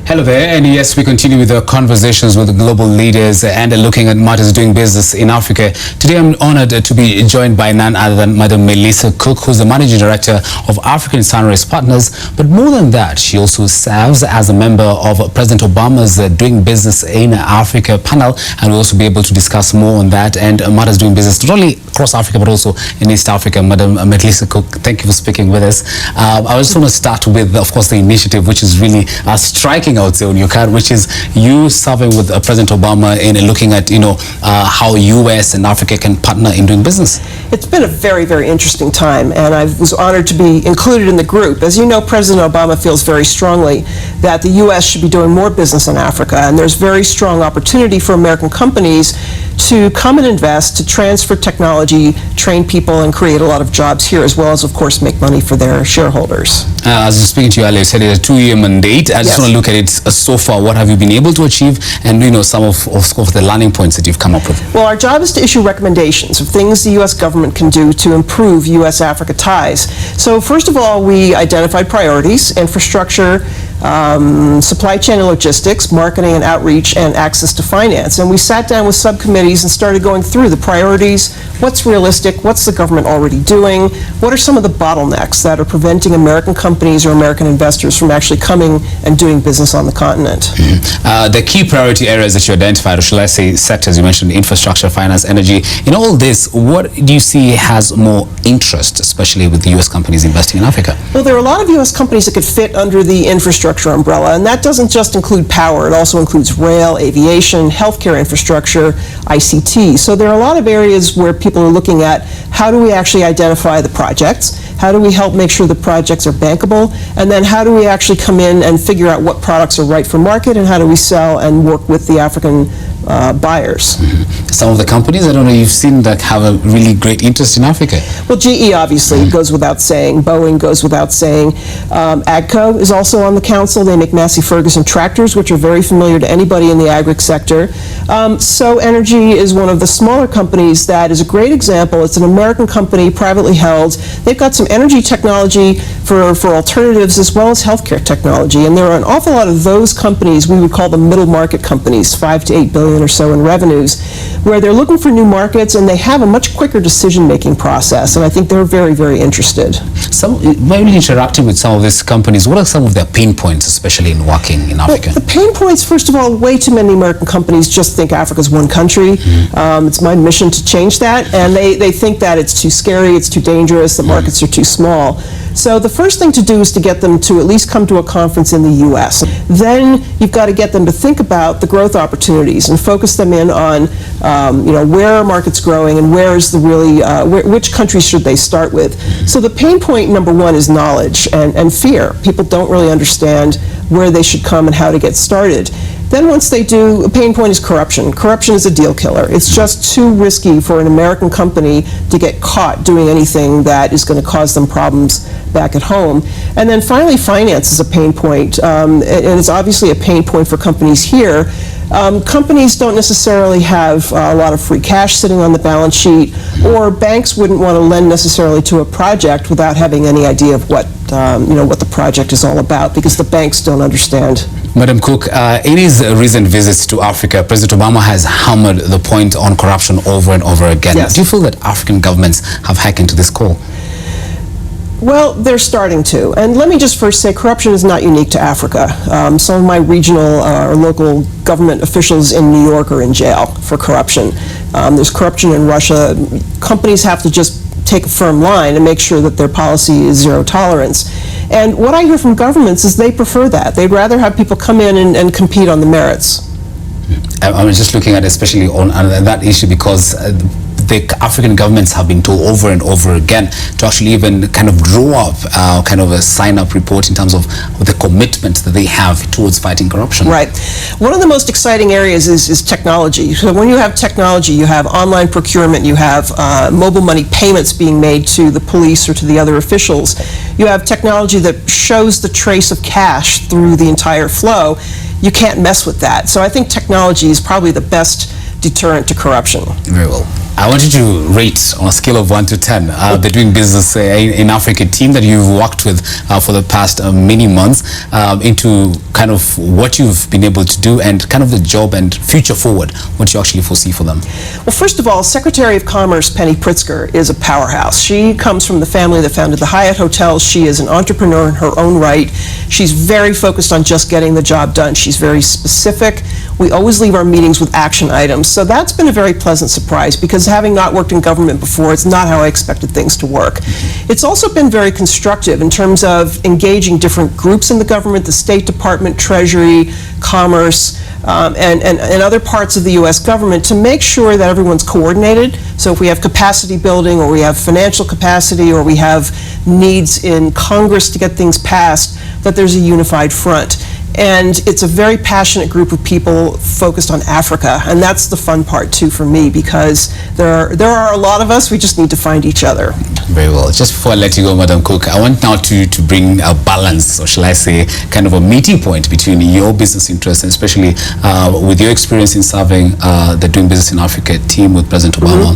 Hello there, and yes, we continue with the conversations with global leaders and looking at matters doing business in Africa. Today I'm honored to be joined by none other than Madam Melissa Cook, who's the Managing Director of African Sunrise Partners. But more than that, she also serves as a member of President Obama's Doing Business in Africa panel, and we'll also be able to discuss more on that and matters doing business not only across Africa but also in East Africa. Madam Melissa Cook, thank you for speaking with us. I just want to start with, of course, the initiative which is really striking out there on your card, which is you serving with President Obama in looking at, how U.S. and Africa can partner in doing business. It's been a very, very interesting time, and I was honored to be included in the group. As you know, President Obama feels very strongly that the U.S. should be doing more business in Africa, and there's very strong opportunity for American companies to come and invest, to transfer technology, train people, and create a lot of jobs here, as well as, of course, make money for their shareholders. As I was speaking to you earlier, you said it's a 2-year mandate. I just want to look at it so far. What have you been able to achieve, and some of the learning points that you've come up with? Well, our job is to issue recommendations of things the U.S. government can do to improve U.S.-Africa ties. So first of all, we identified priorities: infrastructure, supply chain and logistics, marketing and outreach, and access to finance. And we sat down with subcommittees and started going through the priorities. What's realistic? What's the government already doing? What are some of the bottlenecks that are preventing American companies or American investors from actually coming and doing business on the continent? The key priority areas that you identified, or shall I say sectors, you mentioned infrastructure, finance, energy. In all this, what do you see has more interest, especially with the U.S. companies investing in Africa? Well, there are a lot of U.S. companies that could fit under the infrastructure umbrella, and that doesn't just include power. It also includes rail, aviation, healthcare infrastructure, ICT. So there are a lot of areas where people are looking at how do we actually identify the projects, how do we help make sure the projects are bankable, and then how do we actually come in and figure out what products are right for market, and how do we sell and work with the African buyers. Some of the companies, I don't know, you've seen that have a really great interest in Africa. Well, GE obviously goes without saying. Boeing goes without saying. AGCO is also on the council. They make Massey Ferguson tractors, which are very familiar to anybody in the agri sector. So Energy is one of the smaller companies that is a great example. It's an American company, privately held. They've got some energy technology for alternatives as well as healthcare technology. And there are an awful lot of those companies, we would call them middle market companies, 5 to 8 billion or so in revenues, where they're looking for new markets and they have a much quicker decision-making process, and I think they're very, very interested. When interacting with some of these companies, what are some of their pain points, especially in working in Africa? Well, the pain points, first of all, way too many American companies just think Africa's one country. It's my mission to change that, and they think that it's too scary, it's too dangerous, the markets are too small. So the first thing to do is to get them to at least come to a conference in the U.S. Then you've got to get them to think about the growth opportunities and focus them in on, where are markets growing and where is the really, which countries should they start with. So the pain point number one is knowledge and fear. People don't really understand where they should come and how to get started. Then once they do, a pain point is corruption. Corruption is a deal killer. It's just too risky for an American company to get caught doing anything that is going to cause them problems back at home. And then finally, finance is a pain point, and it's obviously a pain point for companies here. Companies don't necessarily have a lot of free cash sitting on the balance sheet, or banks wouldn't want to lend necessarily to a project without having any idea of what the project is all about, because the banks don't understand. Madam Cook, in his recent visits to Africa, President Obama has hammered the point on corruption over and over again. Yes. Do you feel that African governments have hearkened to this call? Well, they're starting to. And let me just first say, corruption is not unique to Africa. Some of my regional or local government officials in New York are in jail for corruption. There's corruption in Russia. Companies have to just take a firm line and make sure that their policy is zero tolerance. And what I hear from governments is they prefer that. They'd rather have people come in and compete on the merits. I was just looking at especially on that issue because the African governments have been told over and over again to actually even kind of draw up kind of a sign-up report in terms of the commitment that they have towards fighting corruption. Right. One of the most exciting areas is technology. So when you have technology, you have online procurement, you have mobile money payments being made to the police or to the other officials. You have technology that shows the trace of cash through the entire flow. You can't mess with that. So I think technology is probably the best deterrent to corruption. Very well. I want you to rate on a scale of 1 to 10 the doing business in Africa team that you've worked with for the past many months into kind of what you've been able to do and kind of the job and future forward, what you actually foresee for them. Well, first of all, Secretary of Commerce Penny Pritzker is a powerhouse. She comes from the family that founded the Hyatt Hotels. She is an entrepreneur in her own right. She's very focused on just getting the job done. She's very specific. We always leave our meetings with action items. So that's been a very pleasant surprise, because having not worked in government before, it's not how I expected things to work. It's also been very constructive in terms of engaging different groups in the government, the State Department, Treasury, Commerce, and other parts of the U.S. government, to make sure that everyone's coordinated. So if we have capacity building, or we have financial capacity, or we have needs in Congress to get things passed, that there's a unified front. And it's a very passionate group of people focused on Africa, and that's the fun part too for me, because there are a lot of us. We just need to find each other. Very well. Just before I let you go, Madam Cook, I want now to bring a balance, or shall I say, kind of a meeting point between your business interests, and especially with your experience in serving the Doing Business in Africa team with President Obama.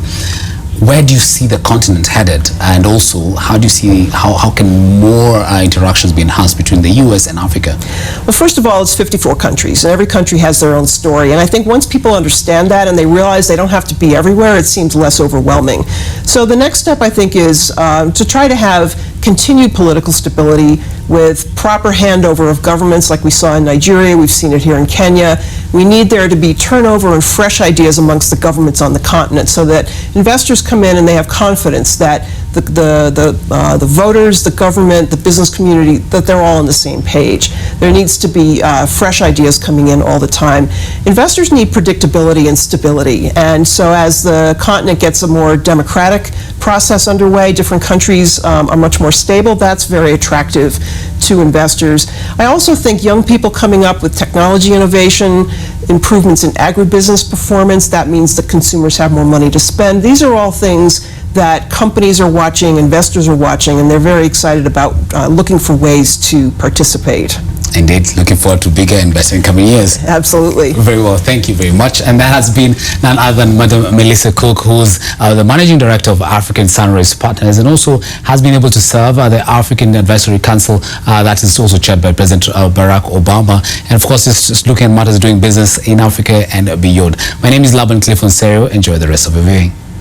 Where do you see the continent headed, and also how do you see how can more interactions be enhanced between the U.S. and Africa? Well, first of all, it's 54 countries, and every country has their own story. And I think once people understand that and they realize they don't have to be everywhere, it seems less overwhelming. So the next step, I think, is to try to have continued political stability with proper handover of governments, like we saw in Nigeria. We've seen it here in Kenya. We need there to be turnover and fresh ideas amongst the governments on the continent, so that investors come in and they have confidence that the voters, the government, the business community, that they're all on the same page. There needs to be fresh ideas coming in all the time. Investors need predictability and stability, and so as the continent gets a more democratic process underway, different countries are much more stable. That's very attractive to investors. I also think young people coming up with technology innovation, improvements in agribusiness performance, that means that consumers have more money to spend. These are all things that companies are watching, investors are watching, and they're very excited about looking for ways to participate. Indeed, looking forward to bigger investment in coming years. Absolutely. Very well, thank you very much. And that has been none other than Madam Melissa Cook, who's the Managing Director of African Sunrise Partners, and also has been able to serve the African Advisory Council that is also chaired by President Barack Obama. And of course, it's just looking at matters doing business in Africa and beyond. My name is Laban Onserio. Enjoy the rest of your viewing.